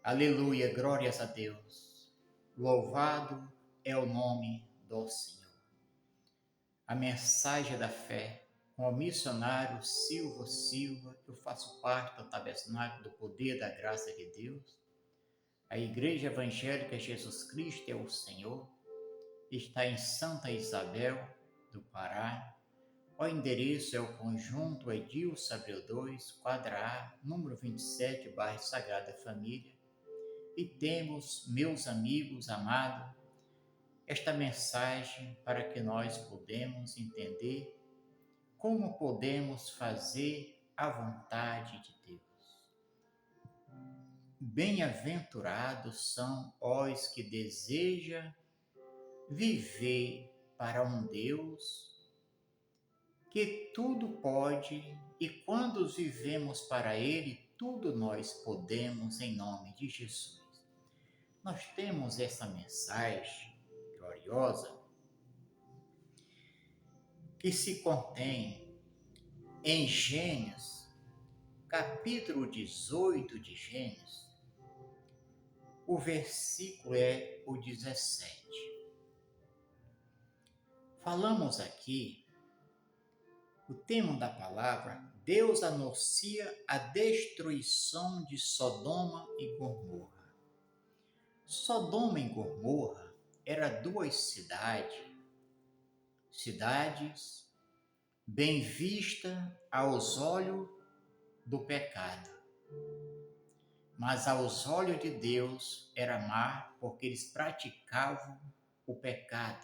Aleluia, glórias a Deus. Louvado é o nome do Senhor. A mensagem da fé, com o missionário Silva, eu faço parte do tabernáculo do poder da graça de Deus. A Igreja Evangélica Jesus Cristo é o Senhor, está em Santa Isabel do Pará. O endereço é o Conjunto Edilson Abreu 2, quadra A, número 27, bairro Sagrada Família. E temos, meus amigos amados, esta mensagem para que nós podemos entender como podemos fazer a vontade de Deus. Bem-aventurados são os que desejam viver para um Deus que tudo pode, e quando vivemos para Ele, tudo nós podemos em nome de Jesus. Nós temos essa mensagem gloriosa que se contém em Gênesis, capítulo 18 de Gênesis, o versículo é o 17. Falamos aqui, o tema da palavra, Deus anuncia a destruição de Sodoma e Gomorra. Sodoma e Gomorra eram duas cidades bem vistas aos olhos do pecado. Mas aos olhos de Deus era má, porque eles praticavam o pecado.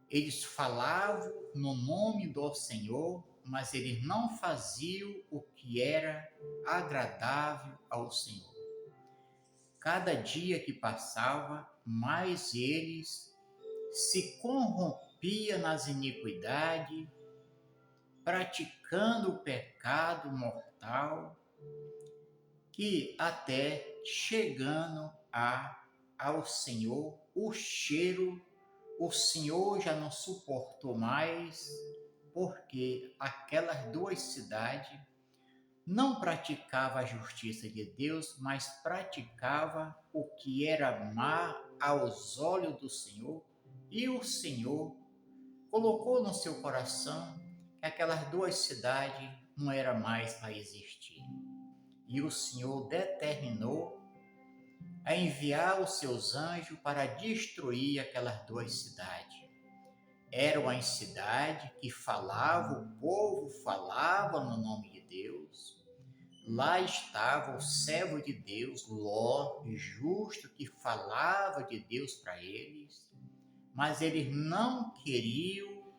Eles falavam no nome do Senhor, mas eles não faziam o que era agradável ao Senhor. Cada dia que passava, mais eles se corrompiam nas iniquidades, praticando o pecado mortal, que até chegando ao Senhor, o Senhor já não suportou mais, porque aquelas duas cidades não praticava a justiça de Deus, mas praticava o que era má aos olhos do Senhor, e o Senhor colocou no seu coração que aquelas duas cidades não eram mais para existir. E o Senhor determinou a enviar os seus anjos para destruir aquelas duas cidades. Eram as cidades que o povo falava no nome de Deus. Lá estava o servo de Deus, Ló, justo, que falava de Deus para eles, mas eles não queriam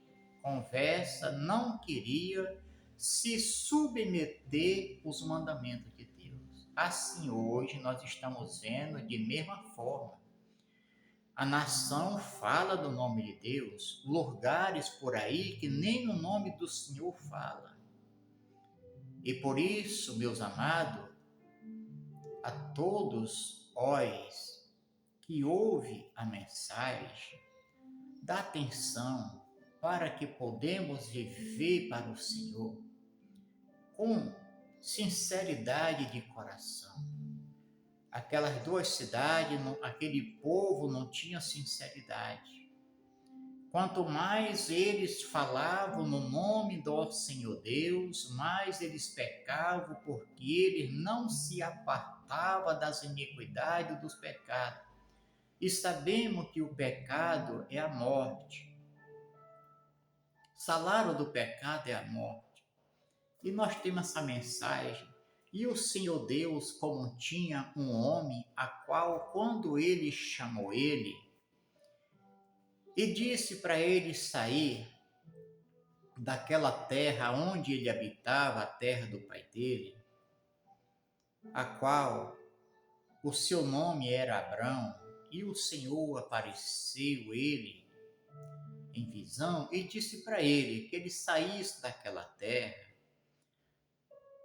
conversa, não queriam se submeter aos mandamentos de Deus. Assim, hoje nós estamos vendo de mesma forma. A nação fala do nome de Deus, lugares por aí que nem no nome do Senhor fala. E por isso, meus amados, a todos os que ouvem a mensagem, dá atenção para que podemos viver para o Senhor com sinceridade de coração. Aquelas duas cidades, aquele povo não tinha sinceridade. Quanto mais eles falavam no nome do Senhor Deus, mais eles pecavam, porque eles não se apartavam das iniquidades dos pecados. E sabemos que o pecado é a morte. Salário do pecado é a morte. E nós temos essa mensagem. E o Senhor Deus, como tinha um homem, a qual, quando ele chamou ele, e disse para ele sair daquela terra onde ele habitava, a terra do pai dele, a qual o seu nome era Abrão, e o Senhor apareceu ele em visão e disse para ele que ele saísse daquela terra,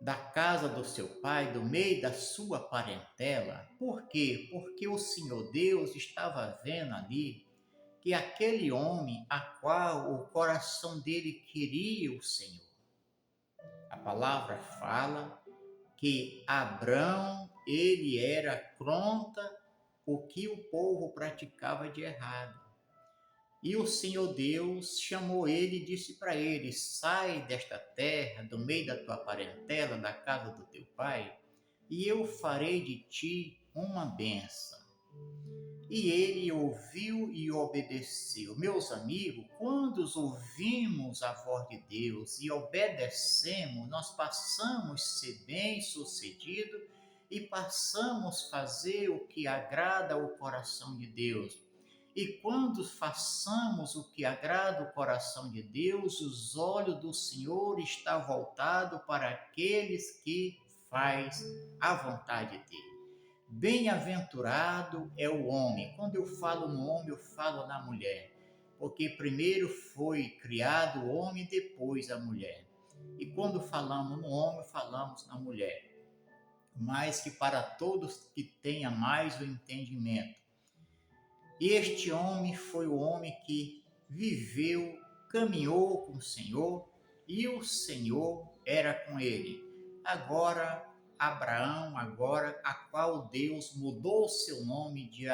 da casa do seu pai, do meio da sua parentela. Por quê? Porque o Senhor Deus estava vendo ali que aquele homem, a qual o coração dele queria o Senhor. A palavra fala que Abrão ele era contra o que o povo praticava de errado. E o Senhor Deus chamou ele e disse para ele: sai desta terra, do meio da tua parentela, da casa do teu pai, e eu farei de ti uma bênção. E ele ouviu e obedeceu. Meus amigos, quando ouvimos a voz de Deus e obedecemos, nós passamos a ser bem-sucedidos e passamos a fazer o que agrada ao coração de Deus. E quando façamos o que agrada o coração de Deus, os olhos do Senhor estão voltados para aqueles que faz a vontade dele. Bem-aventurado é o homem. Quando eu falo no homem, eu falo na mulher, porque primeiro foi criado o homem, depois a mulher. E quando falamos no homem, falamos na mulher. Mas que para todos que tenha mais o entendimento. Este homem foi o homem que viveu, caminhou com o Senhor e o Senhor era com ele. Agora, Abraão, a qual Deus mudou seu nome de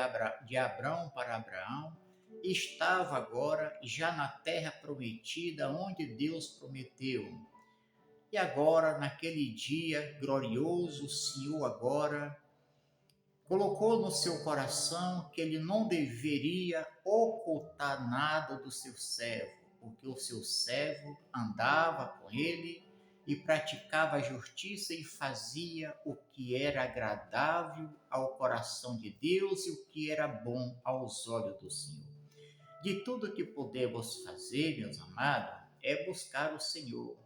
Abrão para Abraão, estava agora já na terra prometida, onde Deus prometeu. E agora, naquele dia glorioso, o Senhor agora colocou no seu coração que ele não deveria ocultar nada do seu servo, porque o seu servo andava com ele e praticava a justiça e fazia o que era agradável ao coração de Deus e o que era bom aos olhos do Senhor. De tudo que podemos fazer, meus amados, é buscar o Senhor,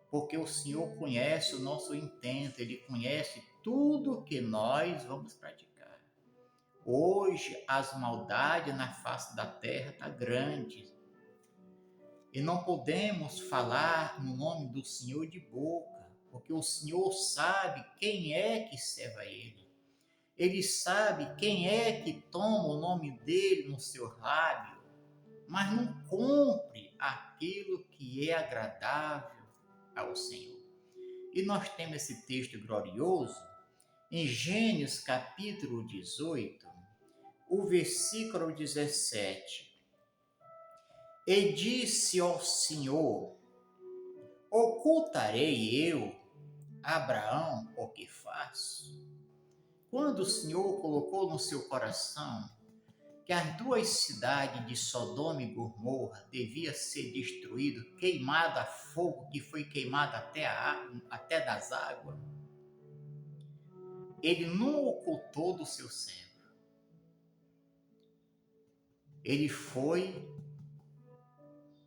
porque o Senhor conhece o nosso intento, Ele conhece tudo que nós vamos praticar. Hoje, as maldades na face da terra estão grandes. E não podemos falar no nome do Senhor de boca, porque o Senhor sabe quem é que serve a Ele. Ele sabe quem é que toma o nome dEle no seu lábio, mas não cumpre aquilo que é agradável ao Senhor. E nós temos esse texto glorioso em Gênesis capítulo 18, o versículo 17. E disse ao Senhor: ocultarei eu, Abraão, o que faço? Quando o Senhor colocou no seu coração que as duas cidades de Sodoma e Gomorra deviam ser destruídas, queimada a fogo, que foi queimada até das águas, ele não ocultou do seu servo. Ele foi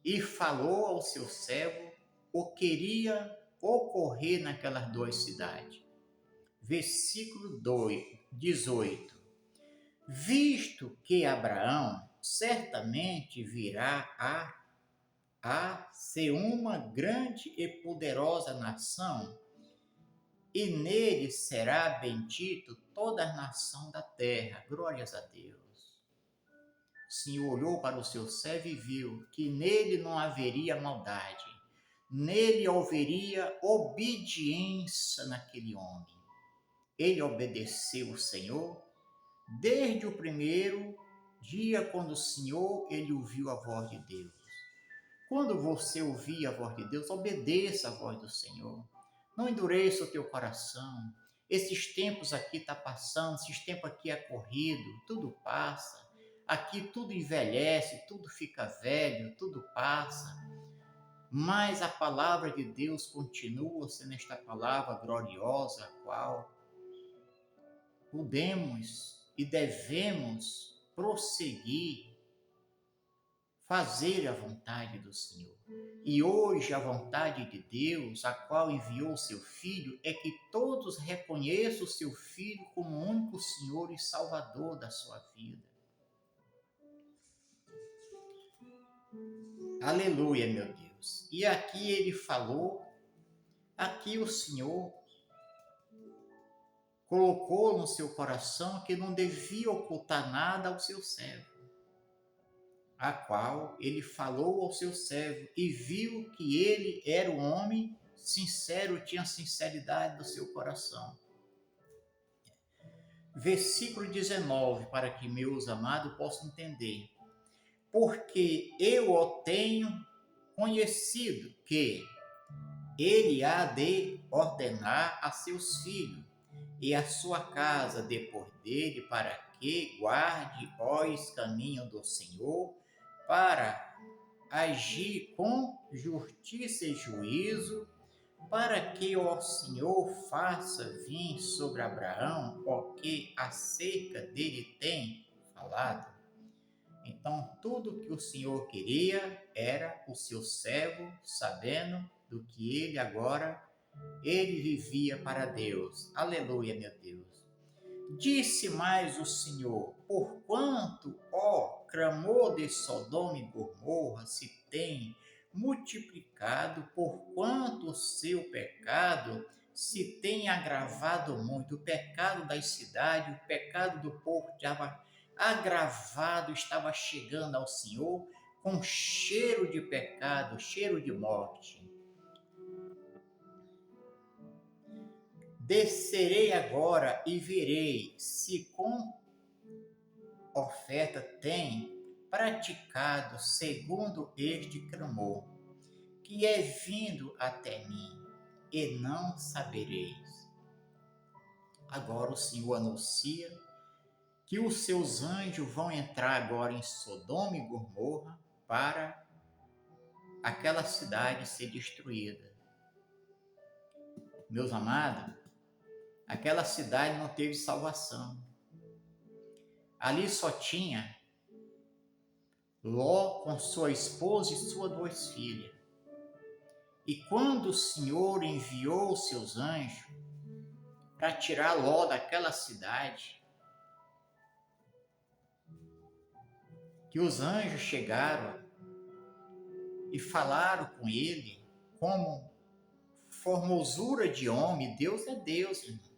e falou ao seu servo o que iria ocorrer naquelas duas cidades. Versículo 18. Visto que Abraão certamente virá a ser uma grande e poderosa nação, e nele será bendito toda a nação da terra. Glórias a Deus. O Senhor olhou para o seu servo e viu que nele não haveria maldade, nele haveria obediência naquele homem. Ele obedeceu o Senhor desde o primeiro dia, quando o Senhor ele ouviu a voz de Deus. Quando você ouvir a voz de Deus, obedeça a voz do Senhor. Não endureça o teu coração. Esses tempos aqui estão passando, esses tempos aqui é corrido, tudo passa. Aqui tudo envelhece, tudo fica velho, tudo passa. Mas a palavra de Deus continua sendo esta palavra gloriosa, a qual podemos e devemos prosseguir, fazer a vontade do Senhor. E hoje a vontade de Deus, a qual enviou o seu Filho, é que todos reconheçam o seu Filho como o único Senhor e Salvador da sua vida. Aleluia, meu Deus. E aqui ele falou, aqui o Senhor colocou no seu coração que não devia ocultar nada ao seu servo, a qual ele falou ao seu servo e viu que ele era um homem sincero, tinha sinceridade do seu coração. versículo 19, para que meus amados possam entender. Porque eu o tenho conhecido que ele há de ordenar a seus filhos e a sua casa depois dele, para que guarde os caminhos do Senhor, para agir com justiça e juízo, para que o Senhor faça vir sobre Abraão o que acerca dele tem falado. Então, tudo que o Senhor queria era o seu servo sabendo do que ele vivia para Deus. Aleluia, meu Deus. Disse mais o Senhor: porquanto, ó clamor de Sodoma e Gomorra se tem multiplicado, porquanto o seu pecado se tem agravado muito. O pecado das cidades, o pecado do povo estava agravado, estava chegando ao Senhor com cheiro de pecado, cheiro de morte. Descerei agora e verei se com oferta tem praticado segundo este clamor, que é vindo até mim, e não sabereis. Agora o Senhor anuncia que os seus anjos vão entrar agora em Sodoma e Gomorra para aquela cidade ser destruída. Meus amados, aquela cidade não teve salvação. Ali só tinha Ló com sua esposa e suas 2 filhas. E quando o Senhor enviou os seus anjos para tirar Ló daquela cidade, que os anjos chegaram e falaram com ele como formosura de homem. Deus é Deus, irmão.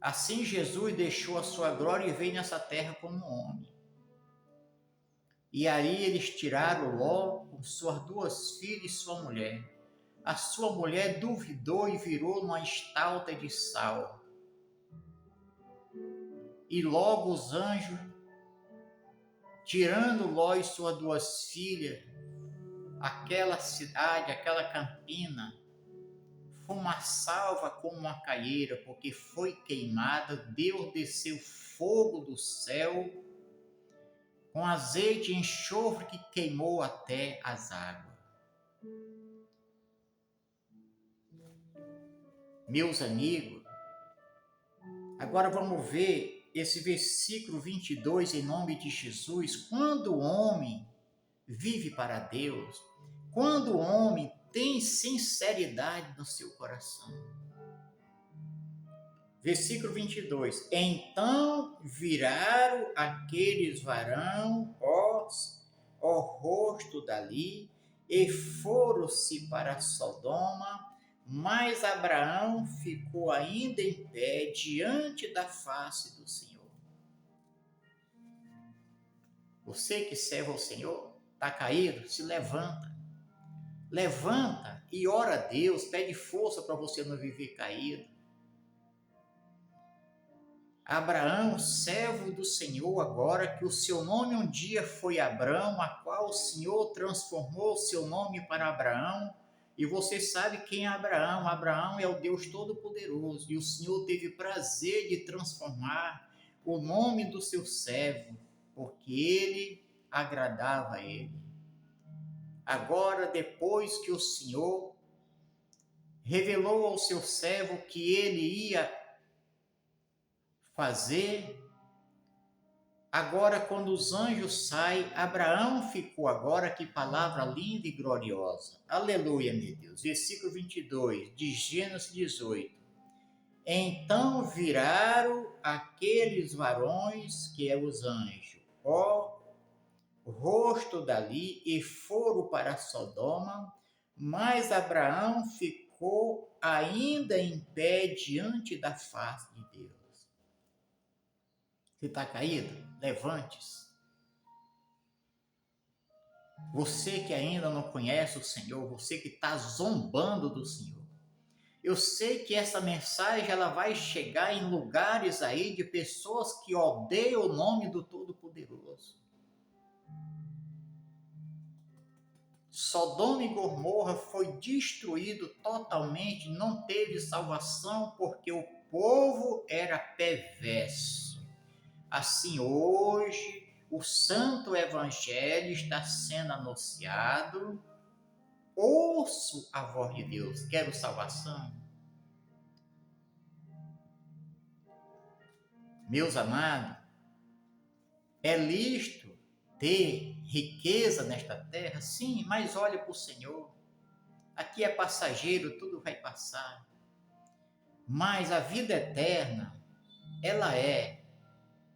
Assim Jesus deixou a sua glória e veio nessa terra como homem. E aí eles tiraram Ló com suas 2 filhas e sua mulher. A sua mulher duvidou e virou uma estalta de sal. E logo os anjos, tirando Ló e suas 2 filhas, aquela cidade, aquela campina, fumaçava como uma calheira, porque foi queimada. Deus desceu fogo do céu, com azeite e enxofre que queimou até as águas. Meus amigos, agora vamos ver esse versículo 22 em nome de Jesus. Quando o homem vive para Deus, quando o homem tem sinceridade no seu coração. Versículo 22. Então viraram aqueles varão o rosto dali e foram-se para Sodoma, mas Abraão ficou ainda em pé diante da face do Senhor. Você que serve ao Senhor, está caído, se levanta. Levanta e ora a Deus, pede força para você não viver caído. Abraão, servo do Senhor, agora que o seu nome um dia foi Abrão, a qual o Senhor transformou o seu nome para Abraão. E você sabe quem é Abraão. Abraão é o Deus Todo-Poderoso. E o Senhor teve prazer de transformar o nome do seu servo, porque ele agradava a ele. Agora, depois que o Senhor revelou ao seu servo que ele ia fazer, agora quando os anjos saem, Abraão ficou agora, que palavra linda e gloriosa. Aleluia, meu Deus. Versículo 22 de Gênesis 18. Então viraram aqueles varões, que é os anjos, o rosto dali e foram para Sodoma, mas Abraão ficou ainda em pé diante da face de Deus. Você está caído? Levante-se. Você que ainda não conhece o Senhor, você que está zombando do Senhor, Eu sei que essa mensagem ela vai chegar em lugares aí de pessoas que odeiam o nome do Todo-Poderoso. Sodoma e Gomorra foi destruído totalmente, não teve salvação porque o povo era perverso. Assim, hoje, o Santo Evangelho está sendo anunciado. Ouço a voz de Deus, quero salvação. Meus amados, é lícito ter riqueza nesta terra? Sim, mas olha para o Senhor. Aqui é passageiro, tudo vai passar. Mas a vida eterna, ela é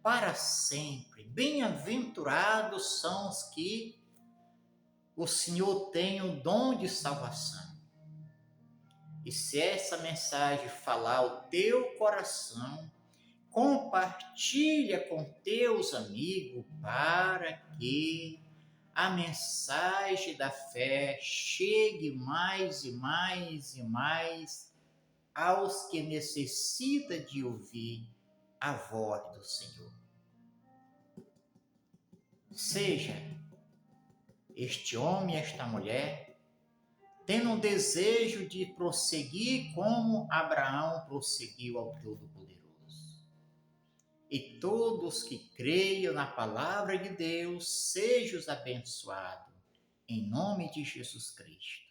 para sempre. Bem-aventurados são os que o Senhor tem o dom de salvação. E se essa mensagem falar ao teu coração, compartilha com teus amigos para que a mensagem da fé chegue mais e mais e mais aos que necessitam de ouvir a voz do Senhor. Seja este homem, esta mulher, tendo um desejo de prosseguir como Abraão prosseguiu ao Todo-Poderoso. E todos que creiam na palavra de Deus, sejam abençoados, em nome de Jesus Cristo.